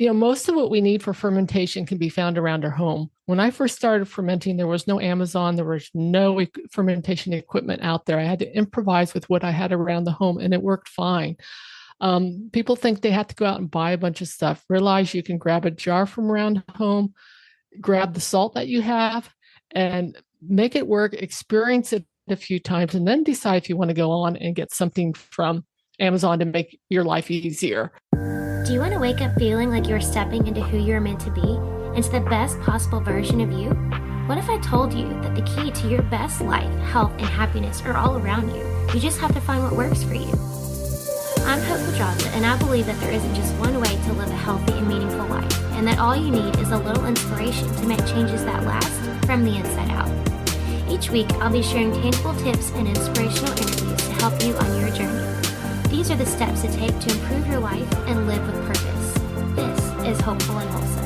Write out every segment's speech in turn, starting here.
Most of what we need for fermentation can be found around our home. When I first started fermenting, there was no Amazon, there was no fermentation equipment out there. I had to improvise with what I had around the home, and it worked fine. People think they have to go out and buy a bunch of stuff. Realize you can grab a jar from around home, grab the salt that you have, and make it work, experience it a few times, and then decide if you want to go on and get something from Amazon to make your life easier. Do you want to wake up feeling like you're stepping into who you're meant to be, into the best possible version of you? What if I told you that the key to your best life, health, and happiness are all around you? You just have to find what works for you. I'm Hope Pedraza, and I believe that there isn't just one way to live a healthy and meaningful life, and that all you need is a little inspiration to make changes that last from the inside out. Each week, I'll be sharing tangible tips and inspirational interviews to help you on your journey. These are the steps to take to improve your life and live with purpose. This is Hopeful and Wholesome.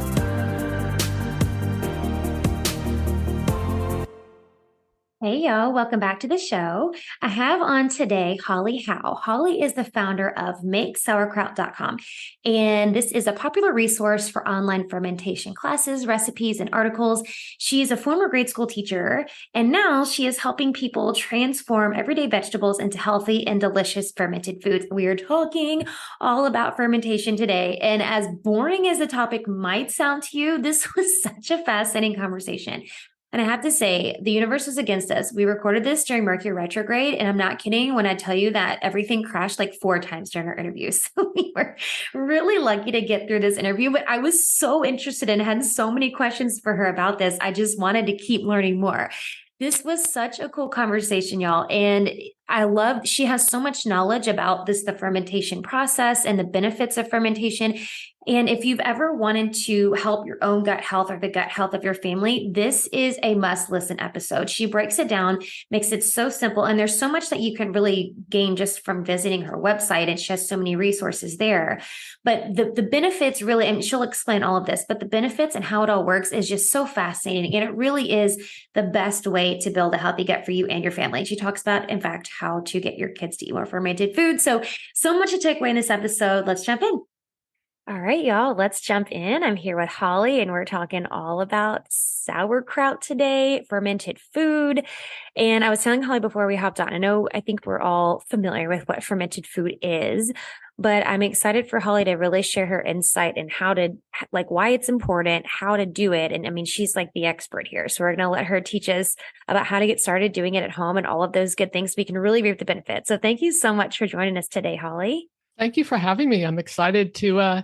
Hey y'all, welcome back to the show. I have on today Holly Howe. Holly is the founder of MakeSauerkraut.com, and this is a popular resource for online fermentation classes, recipes, and articles. She's a former grade school teacher, and now she is helping people transform everyday vegetables into healthy and delicious fermented foods. We are talking all about fermentation today, and as boring as the topic might sound to you, this was such a fascinating conversation. And I have to say, the universe was against us. We recorded this during Mercury retrograde, and I'm not kidding when I tell you that everything crashed like 4 times during our interview. So we were really lucky to get through this interview, but I was so interested and had so many questions for her about this. I just wanted to keep learning more. This was such a cool conversation, y'all. And she has so much knowledge about the fermentation process and the benefits of fermentation. And if you've ever wanted to help your own gut health or the gut health of your family, this is a must listen episode. She breaks it down, makes it so simple. And there's so much that you can really gain just from visiting her website. And she has so many resources there. But the benefits really, and she'll explain all of this, but the benefits and how it all works is just so fascinating. And it really is the best way to build a healthy gut for you and your family. She talks about, in fact, how to get your kids to eat more fermented food. So much to take away in this episode. Let's jump in. All right, y'all, let's jump in. I'm here with Holly, and we're talking all about sauerkraut today, fermented food. And I was telling Holly before we hopped on, I think we're all familiar with what fermented food is, but I'm excited for Holly to really share her insight and why it's important, how to do it. And I mean, she's like the expert here. So we're going to let her teach us about how to get started doing it at home and all of those good things. We can really reap the benefits. So thank you so much for joining us today, Holly. Thank you for having me. I'm excited to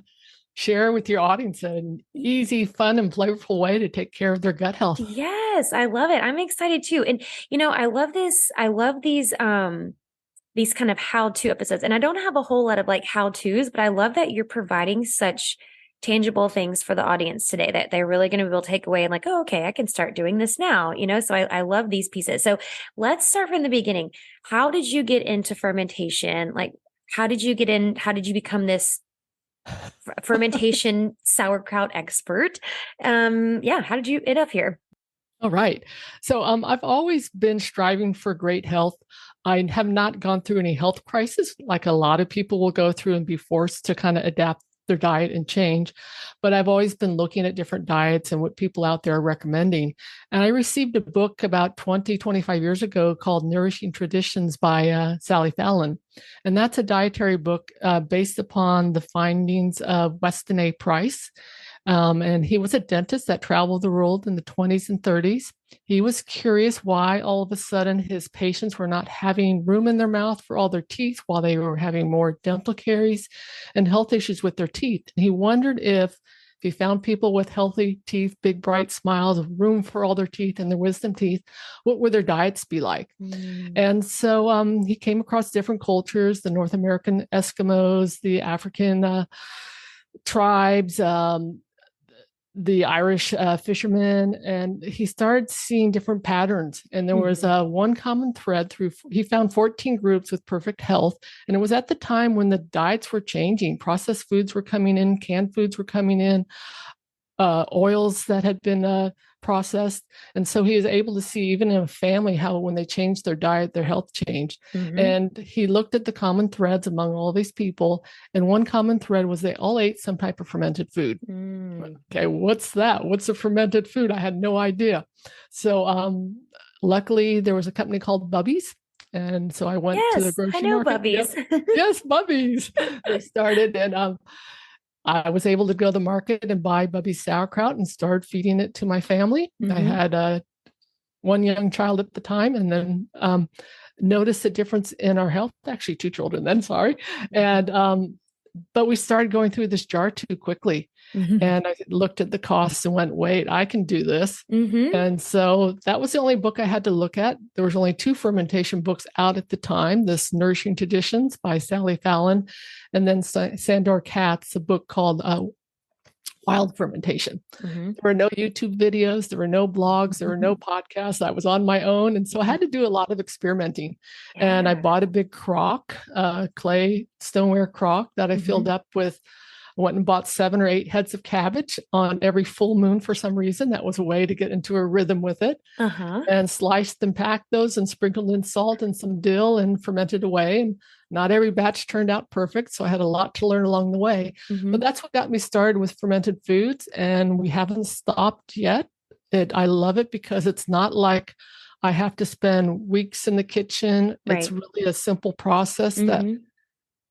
share with your audience an easy, fun, and flavorful way to take care of their gut health. Yes, I love it. I'm excited too. And, I love this. I love these kind of how-to episodes. And I don't have a whole lot of how-tos, but I love that you're providing such tangible things for the audience today that they're really going to be able to take away and oh, okay, I can start doing this now, So I love these pieces. So let's start from the beginning. How did you get into fermentation? How did you get in? How did you become this fermentation sauerkraut expert? How did you end up here? All right. So I've always been striving for great health. I have not gone through any health crisis like a lot of people will go through and be forced to kind of adapt their diet and change. But I've always been looking at different diets and what people out there are recommending. And I received a book about 25 years ago called Nourishing Traditions by Sally Fallon. And that's a dietary book based upon the findings of Weston A. Price. And he was a dentist that traveled the world in the 20s and 30s. He was curious why all of a sudden his patients were not having room in their mouth for all their teeth while they were having more dental caries and health issues with their teeth. And he wondered if he found people with healthy teeth, big, bright smiles, room for all their teeth and their wisdom teeth, what would their diets be like? And so he came across different cultures, the North American Eskimos, the African tribes, the Irish fishermen, and he started seeing different patterns. And there was one common thread he found 14 groups with perfect health. And it was at the time when the diets were changing. Processed foods were coming in, canned foods were coming in, oils that had been processed. And so he is able to see, even in a family, how when they change their diet, their health changed. And he looked at the common threads among all these people. And one common thread was they all ate some type of fermented food. Okay, what's that? What's a fermented food? I had no idea. So luckily, there was a company called Bubby's. And so I went to the grocery I know market. Bubby's. Yes, Bubby's. They started, and I was able to go to the market and buy Bubby's sauerkraut and start feeding it to my family. I had one young child at the time, and then noticed a difference in our health. Actually, two children then, sorry. And but we started going through this jar too quickly. And I looked at the costs and went, wait, I can do this. And so that was the only book I had to look at. There was only 2 fermentation books out at the time, this Nourishing Traditions by Sally Fallon, and then Sandor Katz, a book called Wild Fermentation. There were no YouTube videos, there were no blogs, there were no podcasts. I was on my own. And so I had to do a lot of experimenting. And I bought a big crock, clay stoneware crock that I filled up with. I went and bought 7 or 8 heads of cabbage on every full moon for some reason. That was a way to get into a rhythm with it. And sliced and packed those and sprinkled in salt and some dill and fermented away. And not every batch turned out perfect. So I had a lot to learn along the way. But that's what got me started with fermented foods. And we haven't stopped yet. I love it because it's not like I have to spend weeks in the kitchen. It's really a simple process that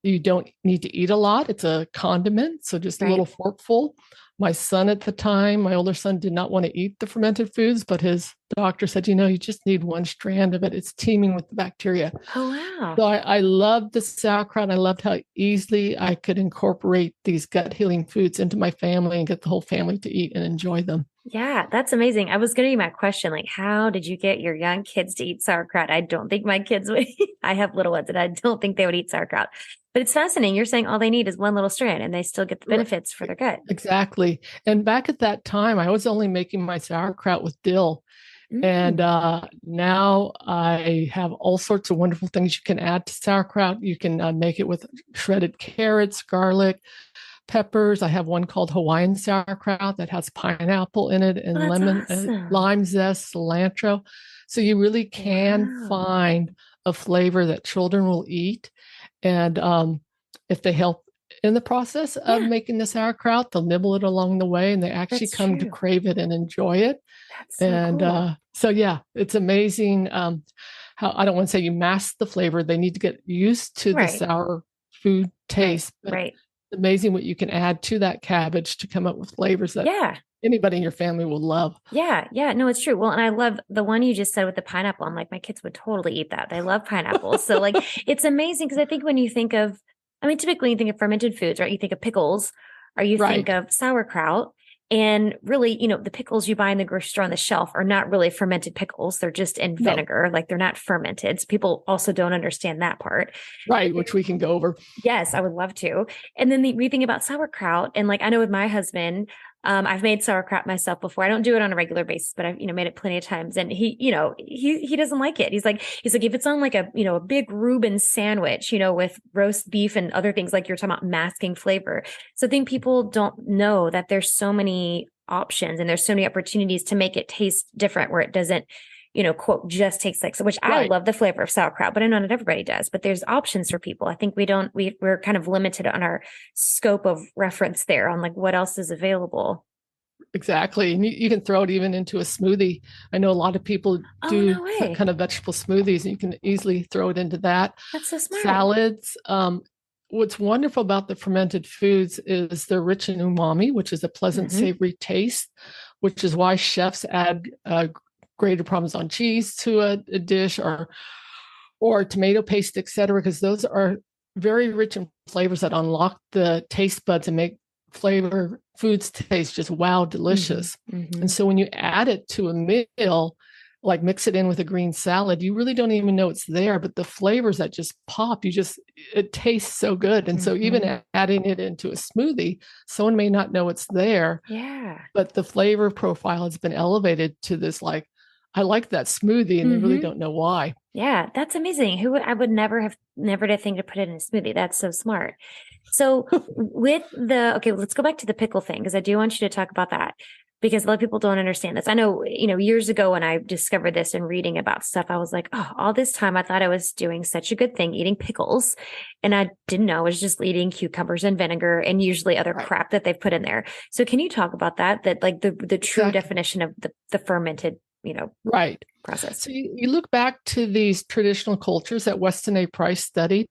you don't need to eat a lot. It's a condiment, so just a little forkful. My son at the time, my older son, did not want to eat the fermented foods, but his doctor said, you just need one strand of it. It's teeming with the bacteria. Oh, wow. So I loved the sauerkraut. I loved how easily I could incorporate these gut healing foods into my family and get the whole family to eat and enjoy them. Yeah, that's amazing. I was going to be my question, like, how did you get your young kids to eat sauerkraut? I don't think my kids would. I have little ones and I don't think they would eat sauerkraut. But it's fascinating. You're saying all they need is one little strand and they still get the benefits for their gut. Exactly. And back at that time, I was only making my sauerkraut with dill. And now I have all sorts of wonderful things you can add to sauerkraut. You can make it with shredded carrots, garlic, peppers. I have one called Hawaiian sauerkraut that has pineapple in it and lemon, and lime zest, cilantro. So you really can find a flavor that children will eat. And if they help in the process of making the sauerkraut, they'll nibble it along the way and they actually come to crave it and enjoy it. That's so cool. So yeah, it's amazing how, I don't want to say you mask the flavor. They need to get used to the sour food taste. But it's amazing what you can add to that cabbage to come up with flavors that anybody in your family will love. Yeah. No, it's true. Well, and I love the one you just said with the pineapple. I'm like, my kids would totally eat that. They love pineapple. So like, it's amazing because I think when you think of, typically you think of fermented foods, right? You think of pickles or you think of sauerkraut. And really, the pickles you buy in the grocery store on the shelf are not really fermented pickles. They're just in vinegar. Like they're not fermented. So people also don't understand that part. Right. Which we can go over. Yes, I would love to. And then we think about sauerkraut. And like, I know with my husband, I've made sauerkraut myself before. I don't do it on a regular basis, but I've, made it plenty of times. And he doesn't like it. He's like, if it's on like a big Reuben sandwich, with roast beef and other things, like you're talking about masking flavor. So I think people don't know that there's so many options and there's so many opportunities to make it taste different where it doesn't, quote, just tastes like, so which I love the flavor of sauerkraut, but I know not everybody does, but there's options for people. I think we're kind of limited on our scope of reference there on like what else is available. Exactly. And you can throw it even into a smoothie. I know a lot of people do kind of vegetable smoothies and you can easily throw it into that. That's so smart. Salads. What's wonderful about the fermented foods is they're rich in umami, which is a pleasant, savory taste, which is why chefs add grated Parmesan cheese to a dish or tomato paste, etc., because those are very rich in flavors that unlock the taste buds and make flavor foods taste just wow, delicious. And so when you add it to a meal, like mix it in with a green salad, you really don't even know it's there, but the flavors that just pop, it tastes so good. And so even adding it into a smoothie, someone may not know it's there, but the flavor profile has been elevated to this, like, I like that smoothie, and they really don't know why. Yeah, that's amazing. I would never to think to put it in a smoothie. That's so smart. So let's go back to the pickle thing, because I do want you to talk about that. because a lot of people don't understand this. I know, years ago when I discovered this and reading about stuff, I was like, oh, all this time I thought I was doing such a good thing eating pickles. And I didn't know I was just eating cucumbers and vinegar and usually other crap that they've put in there. So can you talk about that like the true definition of the fermented, process? So you look back to these traditional cultures that Weston A. Price studied,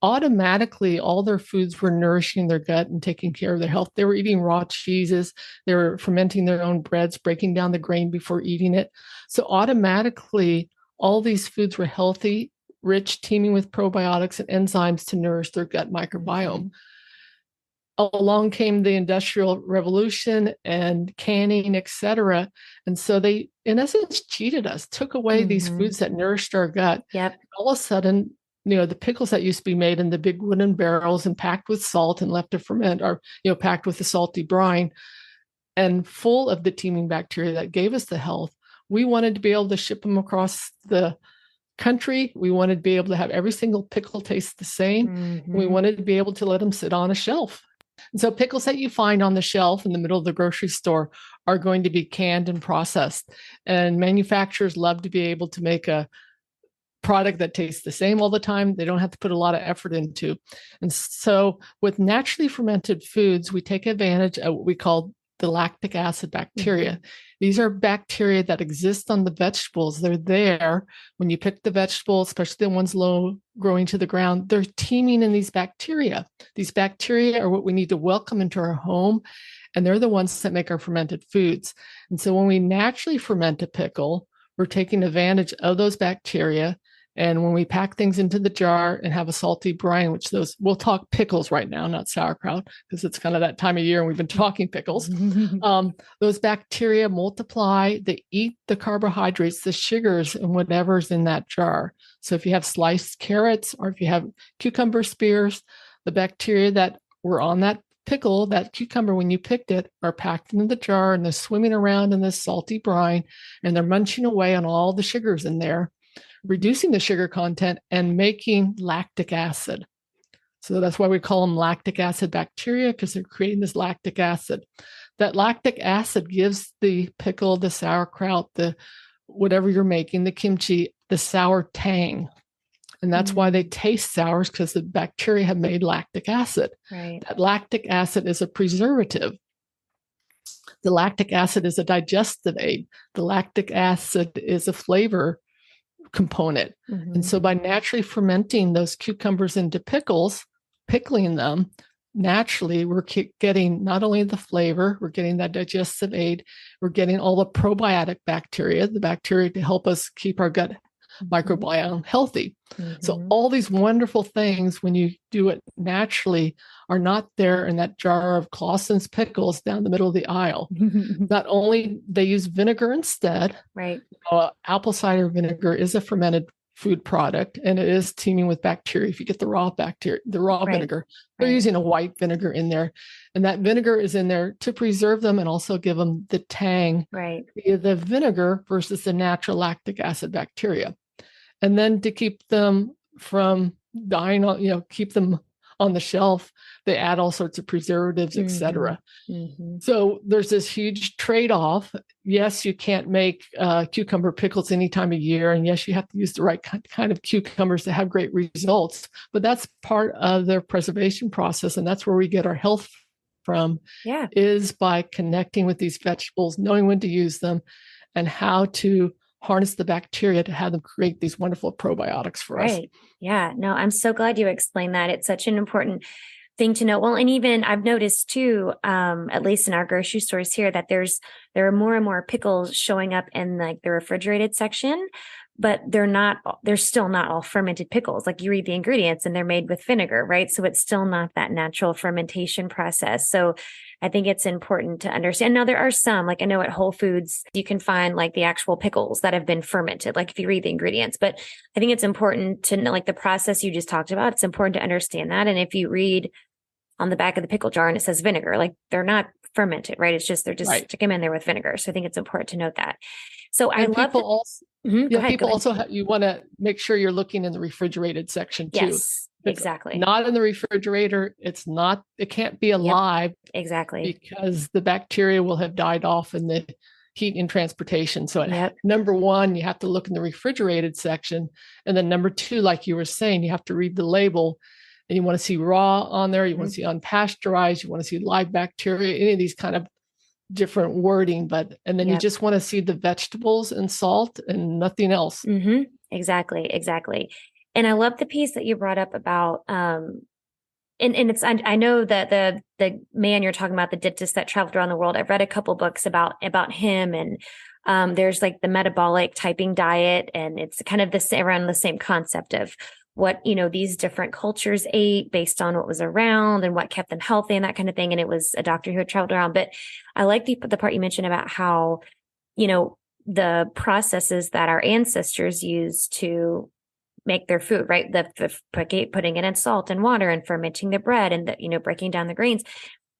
automatically all their foods were nourishing their gut and taking care of their health. They were eating raw cheeses, they were fermenting their own breads, breaking down the grain before eating it. So automatically all these foods were healthy, rich, teeming with probiotics and enzymes to nourish their gut microbiome. Along came the Industrial Revolution and canning, etc. And so they, in essence, cheated us, took away these foods that nourished our gut. All of a sudden, the pickles that used to be made in the big wooden barrels and packed with salt and left to ferment are, packed with the salty brine and full of the teeming bacteria that gave us the health. We wanted to be able to ship them across the country. We wanted to be able to have every single pickle taste the same. We wanted to be able to let them sit on a shelf. And so pickles that you find on the shelf in the middle of the grocery store are going to be canned and processed. And manufacturers love to be able to make a product that tastes the same all the time. They don't have to put a lot of effort into. And so with naturally fermented foods, we take advantage of what we call the lactic acid bacteria. These are bacteria that exist on the vegetables. They're there when you pick the vegetables, especially the ones low growing to the ground. They're teeming in these bacteria. These bacteria are what we need to welcome into our home, and they're the ones that make our fermented foods. And so when we naturally ferment a pickle, we're taking advantage of those bacteria. And when we pack things into the jar and have a salty brine, which we'll talk pickles right now, not sauerkraut, because it's kind of that time of year and we've been talking pickles. Those bacteria multiply, they eat the carbohydrates, the sugars, and whatever's in that jar. So if you have sliced carrots or if you have cucumber spears, the bacteria that were on that pickle, that cucumber, when you picked it, are packed into the jar and they're swimming around in this salty brine and they're munching away on all the sugars in there, reducing the sugar content and making lactic acid. So that's why we call them lactic acid bacteria, because they're creating this lactic acid. That lactic acid gives the pickle, the sauerkraut, the whatever you're making, the kimchi, the sour tang. And that's why they taste sour, because the bacteria have made lactic acid. That lactic acid is a preservative. The lactic acid is a digestive aid. The lactic acid is a flavor component. And so by naturally fermenting those cucumbers into pickles, pickling them, naturally we're getting not only the flavor, we're getting that digestive aid, we're getting all the probiotic bacteria, the bacteria to help us keep our gut microbiome healthy. So all these wonderful things, when you do it naturally, are not there in that jar of Clausen's pickles down the middle of the aisle. Not only they use vinegar instead. Apple cider vinegar is a fermented food product, and it is teeming with bacteria. If you get the raw bacteria, the raw vinegar, they're using a white vinegar in there, and that vinegar is in there to preserve them and also give them the tang via the vinegar versus the natural lactic acid bacteria. And then to keep them from dying, keep them on the shelf, they add all sorts of preservatives, etc. So there's this huge trade-off. Yes, you can't make cucumber pickles any time of year. And yes, you have to use the right kind of cucumbers to have great results. But that's part of the preservation process. And that's where we get our health from, is by connecting with these vegetables, knowing when to use them, and how to harness the bacteria to have them create these wonderful probiotics for us. Yeah. No, I'm so glad you explained that. It's such an important thing to know. Well, and even I've noticed too, at least in our grocery stores here, that there are more and more pickles showing up in like the refrigerated section, but they're still not all fermented pickles. Like you read the ingredients and they're made with vinegar, right? So it's still not that natural fermentation process. So I think it's important to understand. Now there are some, like I know at Whole Foods, you can find like the actual pickles that have been fermented, like if you read the ingredients, but I think it's important to know like the process you just talked about. It's important to understand that. And if you read on the back of the pickle jar and it says vinegar, like they're not fermented, right? It's just, they're just Right. stick them in there with vinegar. So I think it's important to note that. So I And love people that. also, Go ahead. people also you want to make sure you're looking in the refrigerated section too. Yes, If exactly. not in the refrigerator, it can't be alive Exactly. because the bacteria will have died off in the heat and transportation. So Yep. number one, you have to look in the refrigerated section. And then number two, like you were saying, you have to read the label and you want to see raw on there. You want to see unpasteurized. You want to see live bacteria, any of these kind of different wording, and then you just want to see the vegetables and salt and nothing else. Exactly. And I love the piece that you brought up about, and it's, I know that the man you're talking about, the dentist that traveled around the world, I've read a couple books about him, and there's like the metabolic typing diet, and it's kind of around the same concept of what, these different cultures ate based on what was around and what kept them healthy and that kind of thing. And it was a doctor who had traveled around. But I like the part you mentioned about how, the processes that our ancestors used to make their food, right? Putting it in salt and water and fermenting the bread and breaking down the grains.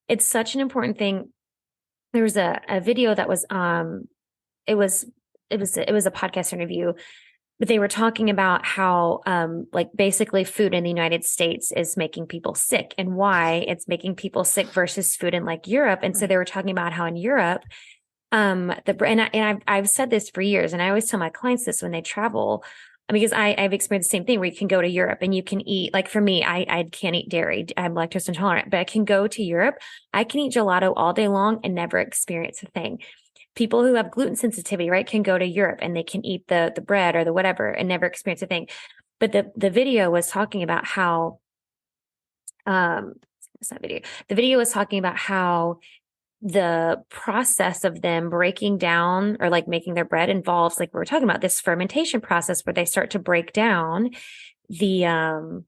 It's such an important thing. There was a video that was, it was a podcast interview, but they were talking about how, like basically food in the United States is making people sick and why it's making people sick versus food in like Europe. And so they were talking about how in Europe, I've said this for years, and I always tell my clients this when they travel, because I've experienced the same thing where you can go to Europe and you can eat, like for me, I can't eat dairy. I'm lactose intolerant, but I can go to Europe. I can eat gelato all day long and never experience a thing. People who have gluten sensitivity, right, can go to Europe and they can eat the bread or the whatever and never experience a thing. But the video was talking about how, it's not video. The video was talking about how the process of them breaking down or like making their bread involves, like we were talking about, this fermentation process where they start to break down the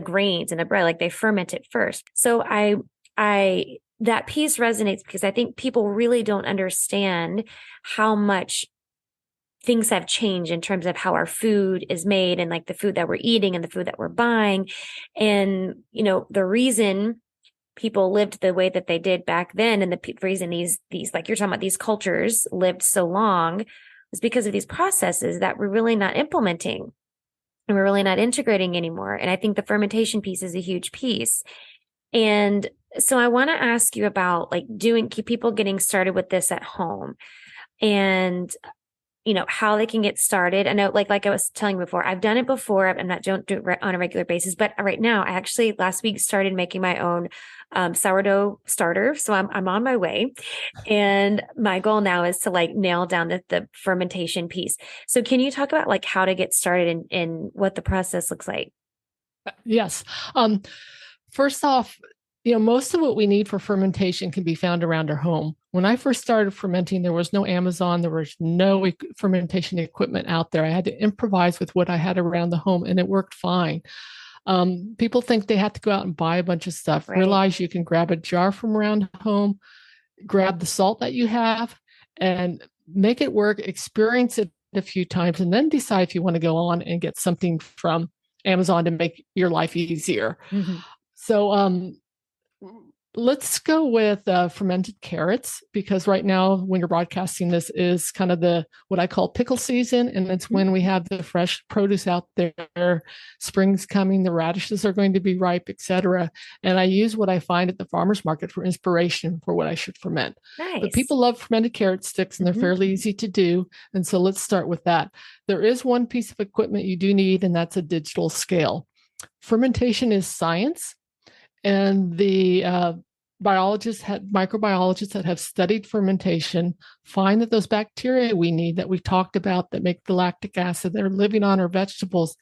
grains in the bread, like they ferment it first. So I that piece resonates because I think people really don't understand how much things have changed in terms of how our food is made and like the food that we're eating and the food that we're buying. And, the reason people lived the way that they did back then, and the reason these like you're talking about, these cultures lived so long, was because of these processes that we're really not implementing and we're really not integrating anymore. And I think the fermentation piece is a huge piece. And so I want to ask you about like keep people getting started with this at home, and how they can get started. I know, like I was telling you before, I've done it before. Don't do it on a regular basis, but right now I actually last week started making my own sourdough starter. So I'm on my way, and my goal now is to like nail down the fermentation piece. So can you talk about like how to get started and what the process looks like? Yes. First off, most of what we need for fermentation can be found around our home. When I first started fermenting, there was no Amazon, there was no fermentation equipment out there. I had to improvise with what I had around the home, and it worked fine. People think they have to go out and buy a bunch of stuff. Right. Realize you can grab a jar from around home, grab the salt that you have, and make it work, experience it a few times, and then decide if you want to go on and get something from Amazon to make your life easier. Mm-hmm. So let's go with fermented carrots, because right now when you're broadcasting this is kind of what I call pickle season, and it's when we have the fresh produce out there. Spring's coming, the radishes are going to be ripe, etc. And I use what I find at the farmer's market for inspiration for what I should ferment. Nice. But people love fermented carrot sticks, and they're fairly easy to do. And so let's start with that. There is one piece of equipment you do need, and that's a digital scale. Fermentation is science. And the microbiologists that have studied fermentation find that those bacteria we need that we talked about that make the lactic acid that are living on our vegetables,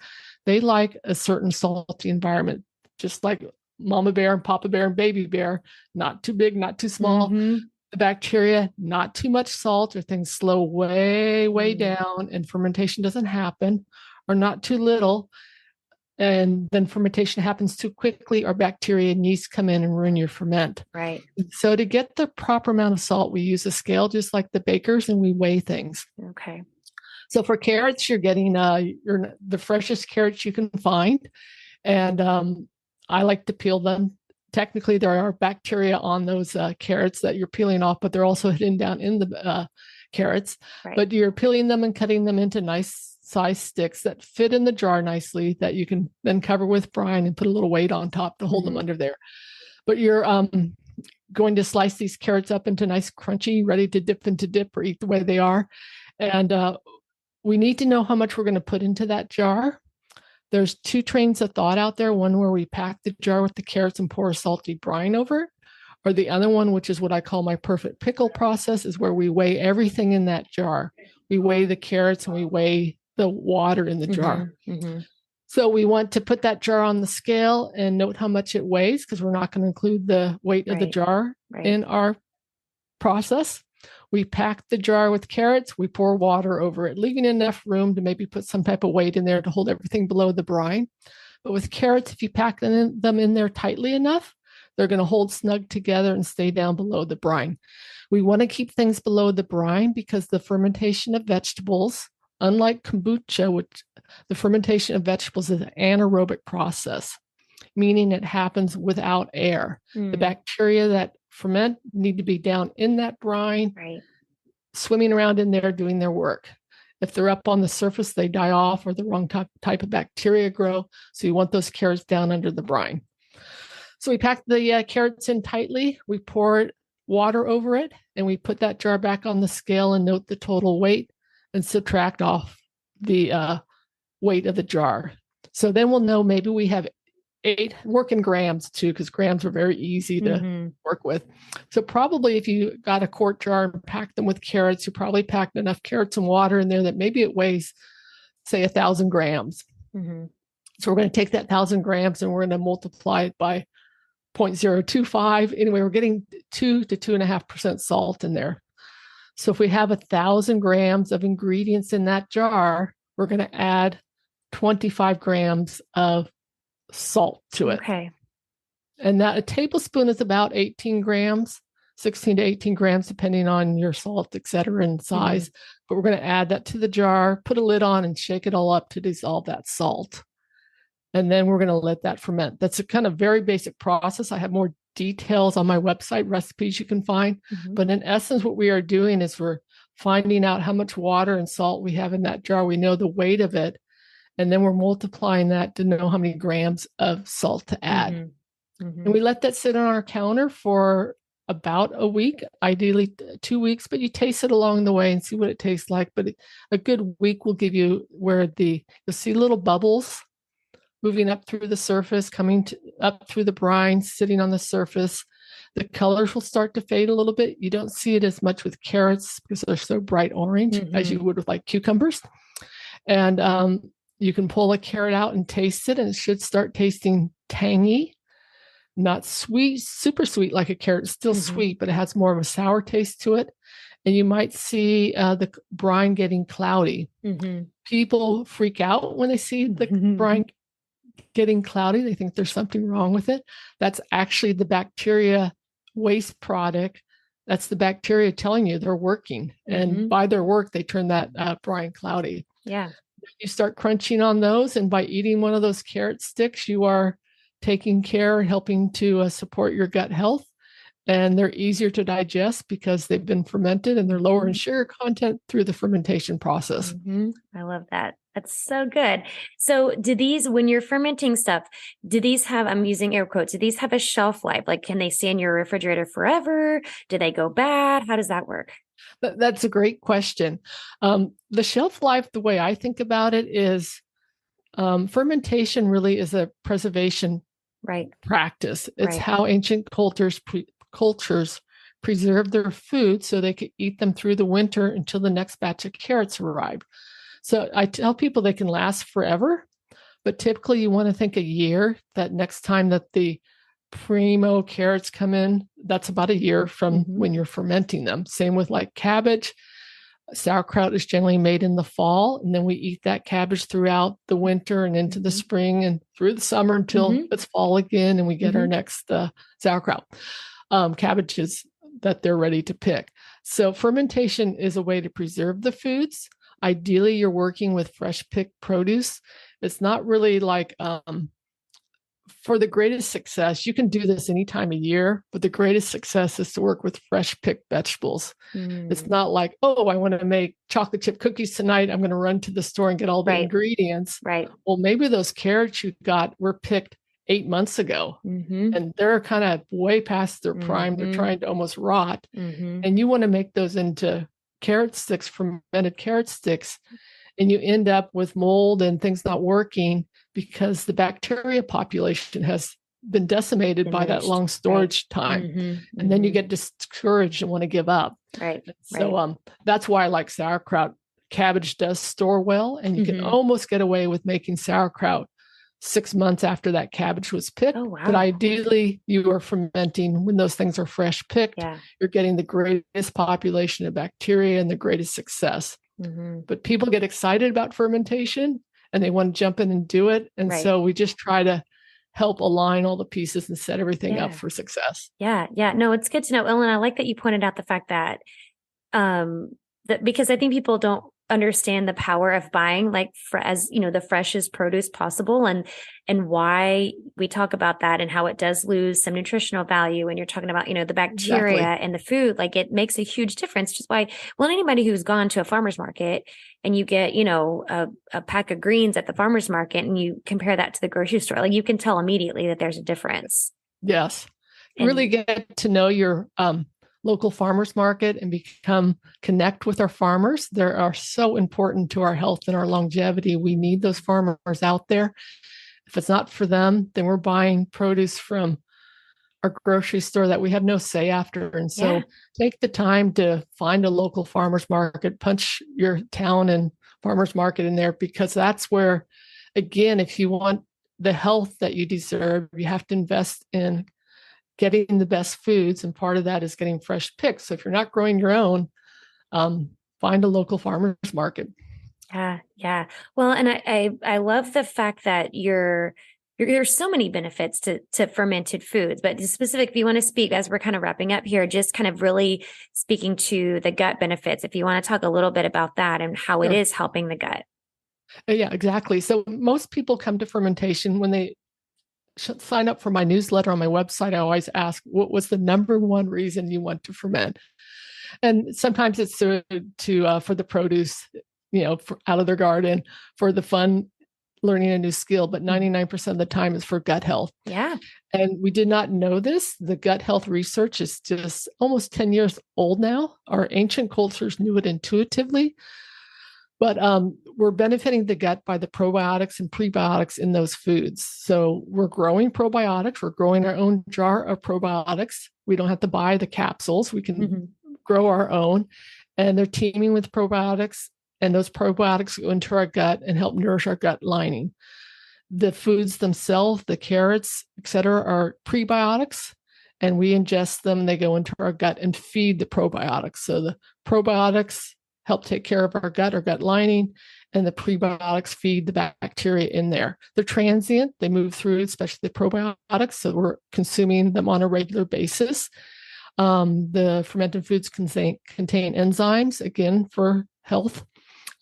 they like a certain salty environment, just like mama bear and papa bear and baby bear, not too big, not too small. The bacteria, not too much salt, or things slow way down and fermentation doesn't happen, or not too little. And then fermentation happens too quickly, or bacteria and yeast come in and ruin your ferment. Right. So to get the proper amount of salt, we use a scale just like the bakers, and we weigh things. Okay. So for carrots, you're getting the freshest carrots you can find. And I like to peel them technically there are bacteria on those carrots that you're peeling off, but they're also hidden down in the carrots. Right. But you're peeling them and cutting them into nice size sticks that fit in the jar nicely, that you can then cover with brine and put a little weight on top to hold them under there. But you're going to slice these carrots up into nice crunchy, ready to dip or eat the way they are. And we need to know how much we're going to put into that jar. There's 2 trains of thought out there, one where we pack the jar with the carrots and pour a salty brine over it, or the other one, which is what I call my perfect pickle process, is where we weigh everything in that jar. We weigh the carrots and we weigh the water in the jar. So we want to put that jar on the scale and note how much it weighs, because we're not going to include the weight of the jar in our process. We pack the jar with carrots, we pour water over it, leaving enough room to maybe put some type of weight in there to hold everything below the brine. But with carrots, if you pack them in there tightly enough, they're going to hold snug together and stay down below the brine. We want to keep things below the brine because the fermentation of vegetables, unlike kombucha, which the fermentation of vegetables is an anaerobic process, meaning it happens without air. The bacteria that ferment need to be down in that brine, swimming around in there doing their work. If they're up on the surface, they die off, or the wrong type of bacteria grow. So you want those carrots down under the brine. So we pack the carrots in tightly, we pour water over it, and we put that jar back on the scale and note the total weight and subtract off the weight of the jar. So then we'll know maybe we have 8 working grams too, because grams are very easy to work with. So probably if you got a quart jar and packed them with carrots, you probably packed enough carrots and water in there that maybe it weighs, say, 1,000 grams. So we're going to take that 1,000 grams and we're going to multiply it by 0.025. Anyway, we're getting 2 to 2.5% salt in there. So if we have 1,000 grams of ingredients in that jar, we're going to add 25 grams of salt to it. Okay. And that a tablespoon is about 18 grams, 16 to 18 grams, depending on your salt, et cetera, and size. But we're going to add that to the jar, put a lid on, and shake it all up to dissolve that salt. And then we're going to let that ferment. That's a kind of very basic process. I have more details on my website, recipes you can find. But in essence, what we are doing is we're finding out how much water and salt we have in that jar. We know the weight of it. And then we're multiplying that to know how many grams of salt to add. And we let that sit on our counter for about a week, ideally 2 weeks, but you taste it along the way and see what it tastes like. But a good week will give you where you'll see little bubbles moving up through the surface, coming up through the brine, sitting on the surface. The colors will start to fade a little bit. You don't see it as much with carrots because they're so bright orange as you would with like cucumbers. And you can pull a carrot out and taste it, and it should start tasting tangy, not sweet, super sweet like a carrot. It's still sweet, but it has more of a sour taste to it. And you might see the brine getting cloudy. People freak out when they see the brine getting cloudy. They think there's something wrong with it. That's actually the bacteria waste product. That's the bacteria telling you they're working. And by their work, they turn that brine cloudy. Yeah. You start crunching on those, and by eating one of those carrot sticks, you are taking care and helping to support your gut health. And they're easier to digest because they've been fermented, and they're lower in sugar content through the fermentation process. I love that. That's so good. So do these, when you're fermenting stuff, do these have, I'm using air quotes, do these have a shelf life? Like, can they stay in your refrigerator forever? Do they go bad? How does that work? That's a great question. The shelf life, the way I think about it is fermentation really is a preservation practice. It's how ancient cultures preserve their food so they could eat them through the winter until the next batch of carrots arrive. So I tell people they can last forever, but typically you want to think a year, that next time that the primo carrots come in, that's about a year from when you're fermenting them. Same with like cabbage. Sauerkraut is generally made in the fall, and then we eat that cabbage throughout the winter and into the spring and through the summer until it's fall again, and we get our next sauerkraut cabbages that they're ready to pick. So fermentation is a way to preserve the foods. Ideally, you're working with fresh picked produce. It's not really like for the greatest success, you can do this any time of year, but the greatest success is to work with fresh picked vegetables. It's not like, oh, I want to make chocolate chip cookies tonight. I'm going to run to the store and get all the ingredients. Right. Well, maybe those carrots you got were picked 8 months ago and they're kind of way past their prime. They're trying to almost rot. And you want to make those into carrot sticks, fermented carrot sticks. And you end up with mold and things not working because the bacteria population has been decimated by that long storage time. And then you get discouraged and want to give up. So that's why I like sauerkraut. Cabbage does store well, and you can almost get away with making sauerkraut 6 months after that cabbage was picked. But ideally, you are fermenting when those things are fresh picked. You're getting the greatest population of bacteria and the greatest success. But people get excited about fermentation and they want to jump in and do it. And so we just try to help align all the pieces and set everything up for success. Yeah. No, it's good to know. Ellen, I like that you pointed out the fact that, that because I think people don't understand the power of buying as the freshest produce possible and why we talk about that and how it does lose some nutritional value. And you're talking about, the bacteria and the food, it makes a huge difference. Just why, anybody who's gone to a farmer's market and you get, a pack of greens at the farmer's market and you compare that to the grocery store, you can tell immediately that there's a difference. Yes. Really get to know your, local farmers market and connect with our farmers. They are so important to our health and our longevity. We need those farmers out there. If it's not for them, then we're buying produce from our grocery store that we have no say after. And so take the time to find a local farmers market, punch your town and farmers market in there, because that's where, again, if you want the health that you deserve, you have to invest in getting the best foods, and part of that is getting fresh picks. So if you're not growing your own, find a local farmers market. Yeah. Well, and I love the fact that there's so many benefits to fermented foods, but specific, if you want to speak as we're kind of wrapping up here, just kind of really speaking to the gut benefits, if you want to talk a little bit about that and how it is helping the gut. Yeah, exactly. So most people come to fermentation when they sign up for my newsletter on my website. I always ask, what was the number one reason you want to ferment? And sometimes it's for the produce, out of their garden, for the fun, learning a new skill, but 99% of the time is for gut health. Yeah. And we did not know this. The gut health research is just almost 10 years old now. Our ancient cultures knew it intuitively. But we're benefiting the gut by the probiotics and prebiotics in those foods. So we're growing probiotics. We're growing our own jar of probiotics. We don't have to buy the capsules. We can grow our own. And they're teeming with probiotics. And those probiotics go into our gut and help nourish our gut lining. The foods themselves, the carrots, et cetera, are prebiotics. And we ingest them. They go into our gut and feed the probiotics. So the probiotics help take care of our gut lining, and the prebiotics feed the bacteria in there. They're transient. They move through, especially the probiotics. So we're consuming them on a regular basis. The fermented foods contain enzymes, again, for health.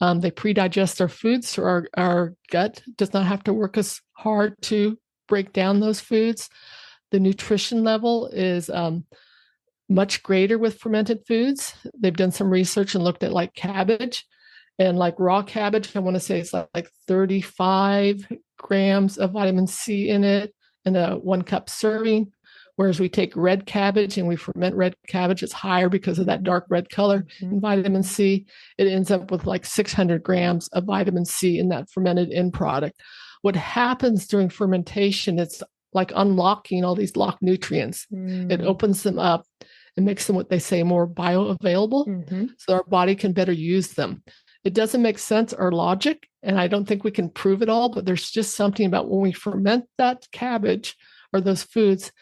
They pre-digest our foods, so our gut does not have to work as hard to break down those foods. The nutrition level is much greater with fermented foods. They've done some research and looked at cabbage, and raw cabbage, I want to say it's like 35 grams of vitamin C in it in a 1 cup serving. Whereas we take red cabbage and we ferment red cabbage, it's higher because of that dark red color in vitamin C. It ends up with 600 grams of vitamin C in that fermented end product. What happens during fermentation, it's like unlocking all these locked nutrients. It opens them up and makes them, what they say, more bioavailable, so our body can better use them. It doesn't make sense or logic, and I don't think we can prove it all, but there's just something about when we ferment that cabbage or those foods,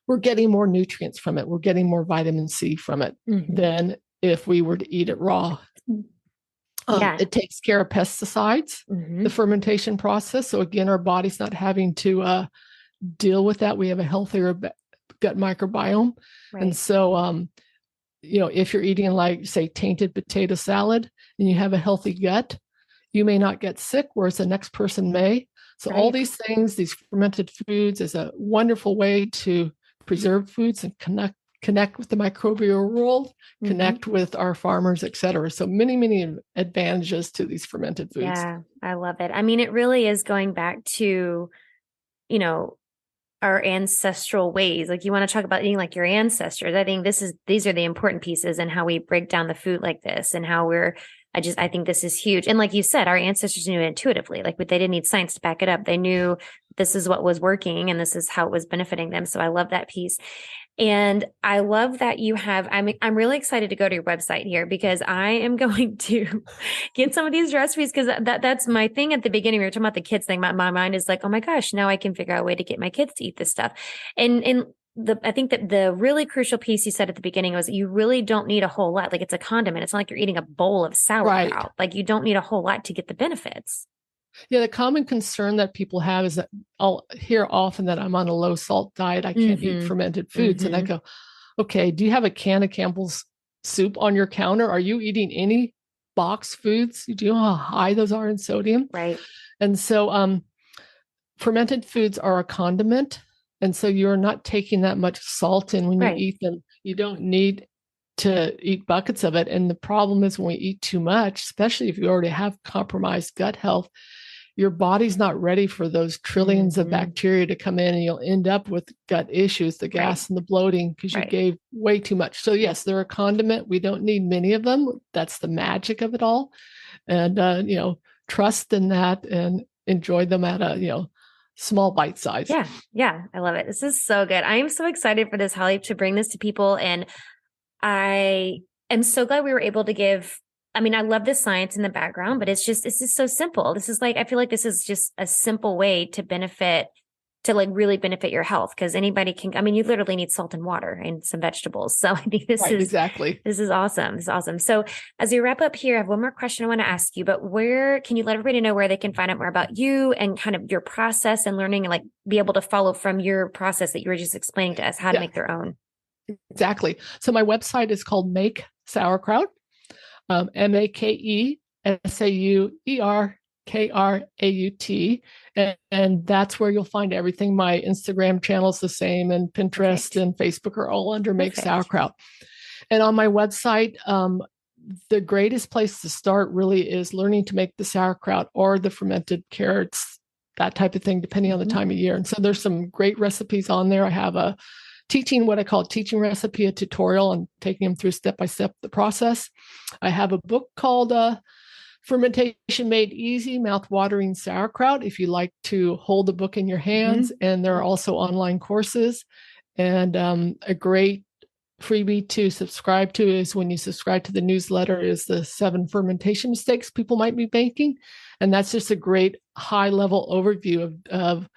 we're getting more nutrients from it. We're getting more vitamin C from it than if we were to eat it raw. It takes care of pesticides, the fermentation process. So again, our body's not having to deal with that. We have a healthier gut microbiome. And so, if you're eating say tainted potato salad and you have a healthy gut, you may not get sick, whereas the next person may. So all Right. these things, these fermented foods is a wonderful way to preserve foods and connect with the microbial world, Mm-hmm. connect with our farmers, et cetera. So many advantages to these fermented foods. Yeah, I love it. I mean, it really is going back to, you know, our ancestral ways. Like you want to talk about eating like your ancestors. I think these are the important pieces and how we break down the food like this and how I think this is huge. And like you said, our ancestors knew it intuitively, like, but they didn't need science to back it up. They knew this is what was working and this is how it was benefiting them. So I love that piece. And I love that I'm really excited to go to your website here because I am going to get some of these recipes because that's my thing at the beginning. We were talking about the kids thing. My mind is like, oh my gosh, now I can figure out a way to get my kids to eat this stuff. And I think that the really crucial piece you said at the beginning was you really don't need a whole lot. Like it's a condiment. It's not like you're eating a bowl of Right. sauerkraut. Like you don't need a whole lot to get the benefits. Yeah, the common concern that people have is that I'll hear often that I'm on a low salt diet. I can't eat Mm-hmm. fermented foods. And I Mm-hmm. go, okay, do you have a can of Campbell's soup on your counter? Are you eating any boxed foods? Do you know how high those are in sodium? Right. And so fermented foods are a condiment. And so you're not taking that much salt in when you Right. eat them. You don't need to eat buckets of it. And the problem is when we eat too much, especially if you already have compromised gut health, your body's not ready for those trillions of Mm-hmm. bacteria to come in and you'll end up with gut issues, the gas Right. and the bloating because you Right. gave way too much. So yes, they're a condiment. We don't need many of them. That's the magic of it all. And trust in that and enjoy them at a small bite size. Yeah. Yeah. I love it. This is so good. I am so excited for this, Holly, to bring this to people. And I am so glad we were able to I love the science in the background, but this is so simple. This is like, I feel like this is just a simple way to like really benefit your health because anybody you literally need salt and water and some vegetables. So I think Exactly. this is awesome. This is awesome. So as we wrap up here, I have one more question I want to ask you, but where can you let everybody know where they can find out more about you and kind of your process and learning and like be able to follow from your process that you were just explaining to us how to make their own? Exactly. So my website is called Make Sauerkraut, MakeSauerkraut. And that's where you'll find everything. My Instagram channel is the same, and Pinterest Perfect. and Facebook are all under Make Perfect. Sauerkraut. And on my website, the greatest place to start really is learning to make the sauerkraut or the fermented carrots, that type of thing, depending on the time of year. And so there's some great recipes on there. I have a what I call a teaching recipe, a tutorial on taking them through step by step the process. I have a book called Fermentation Made Easy, Mouth-Watering Sauerkraut, if you like to hold the book in your hands. And there are also online courses. And a great freebie to subscribe to is when you subscribe to the newsletter is the 7 fermentation mistakes people might be making. And that's just a great high level overview of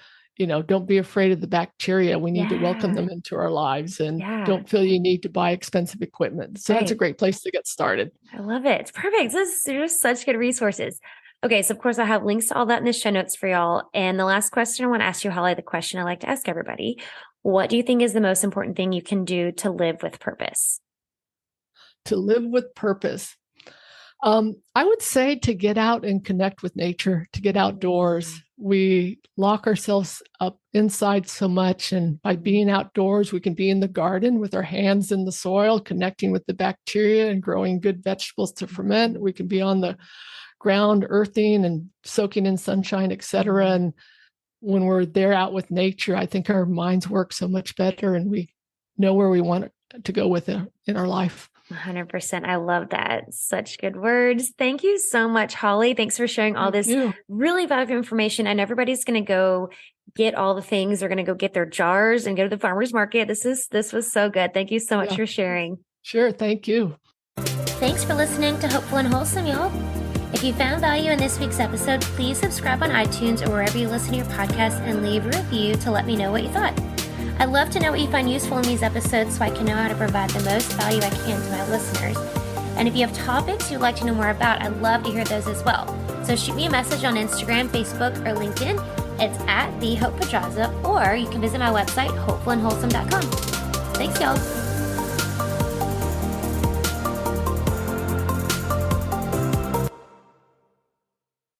don't be afraid of the bacteria. We need to welcome them into our lives and don't feel you need to buy expensive equipment. So that's a great place to get started. I love it. It's perfect. There's such good resources. Okay. So of course I have links to all that in the show notes for y'all. And the last question I want to ask you, Holly, the question I like to ask everybody, what do you think is the most important thing you can do to live with purpose? To live with purpose. I would say to get out and connect with nature, to get outdoors. We lock ourselves up inside so much. And by being outdoors, we can be in the garden with our hands in the soil, connecting with the bacteria and growing good vegetables to ferment. We can be on the ground, earthing and soaking in sunshine, et cetera. And when we're there out with nature, I think our minds work so much better and we know where we want to go with it in our life. 100%. I love that. Such good words. Thank you so much, Holly. Thanks for sharing all this really valuable information. And everybody's going to go get all the things. They're going to go get their jars and go to the farmer's market. This was so good. Thank you so much for sharing. Sure. Thank you. Thanks for listening to Hopeful and Wholesome, y'all. If you found value in this week's episode, please subscribe on iTunes or wherever you listen to your podcast and leave a review to let me know what you thought. I'd love to know what you find useful in these episodes so I can know how to provide the most value I can to my listeners. And if you have topics you'd like to know more about, I'd love to hear those as well. So shoot me a message on Instagram, Facebook, or LinkedIn. It's @TheHopePedraza, or you can visit my website, hopefulandwholesome.com. Thanks, y'all.